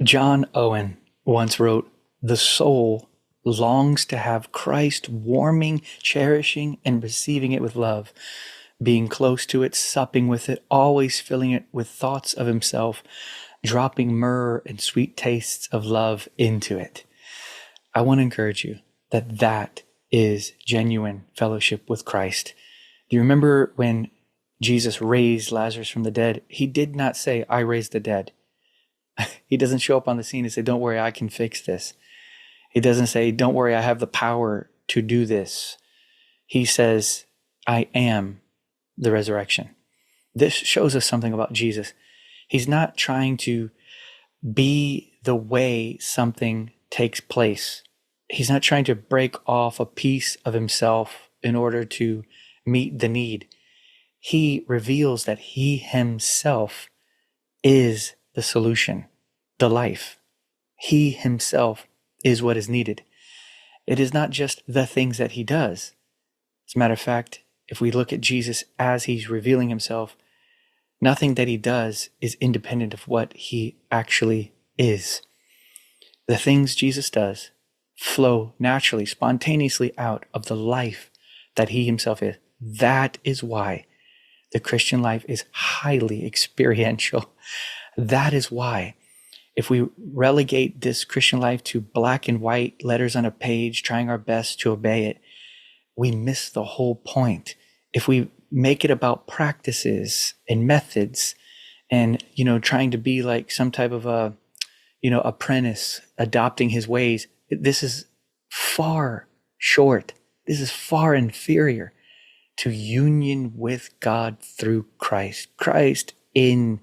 John Owen once wrote, "The soul longs to have Christ warming, cherishing, and receiving it with love, being close to it, supping with it, always filling it with thoughts of himself, dropping myrrh and sweet tastes of love into it." I want to encourage you that that is genuine fellowship with Christ. Do you remember when Jesus raised Lazarus from the dead? He did not say, "I raised the dead." He doesn't show up on the scene and say, "Don't worry, I can fix this." He doesn't say, "Don't worry, I have the power to do this." He says, "I am the resurrection." This shows us something about Jesus. He's not trying to be the way something takes place. He's not trying to break off a piece of himself in order to meet the need. He reveals that he himself is the solution, the life. He himself is what is needed. It is not just the things that he does. As a matter of fact, if we look at Jesus as he's revealing himself, nothing that he does is independent of what he actually is. The things Jesus does flow naturally, spontaneously out of the life that he himself is. That is why the Christian life is highly experiential. That is why if we relegate this Christian life to black and white letters on a page, trying our best to obey it, we miss the whole point. If we make it about practices and methods and, trying to be like some type of apprentice adopting his ways, this is far short. This is far inferior to union with God through Christ. Christ in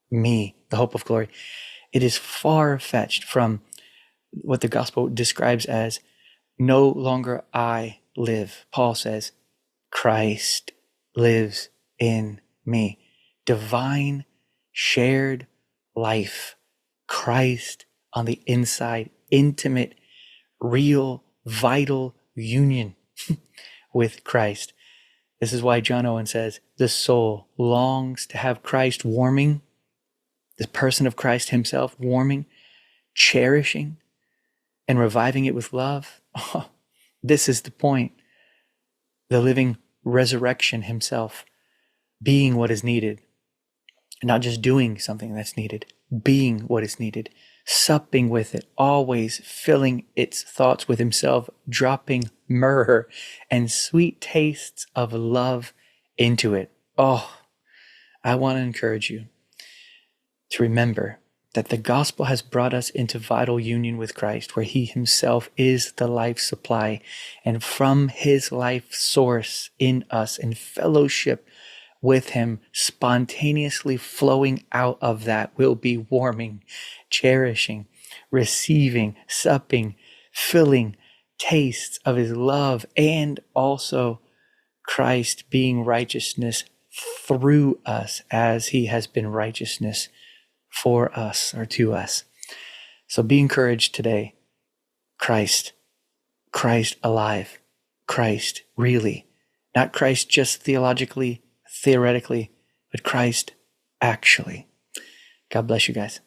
me, the hope of glory. It is far-fetched from what the gospel describes as no longer I live. Paul says, Christ lives in me. Divine, shared life. Christ on the inside, intimate, real, vital union with Christ. This is why John Owen says, the soul longs to have Christ warming, the person of Christ himself warming, cherishing, and reviving it with love. Oh, this is the point. The living resurrection himself being what is needed, not just doing something that's needed, being what is needed, supping with it, always filling its thoughts with himself, dropping myrrh and sweet tastes of love into it. Oh, I want to encourage you to remember that the gospel has brought us into vital union with Christ, where he himself is the life supply, and from his life source in us, in fellowship with him, spontaneously flowing out of that will be warming, cherishing, receiving, supping, filling tastes of his love, and also Christ being righteousness through us as he has been righteousness for us or to us. So be encouraged today. Christ alive, Christ really, not Christ just theologically, theoretically, but Christ actually. God bless you guys.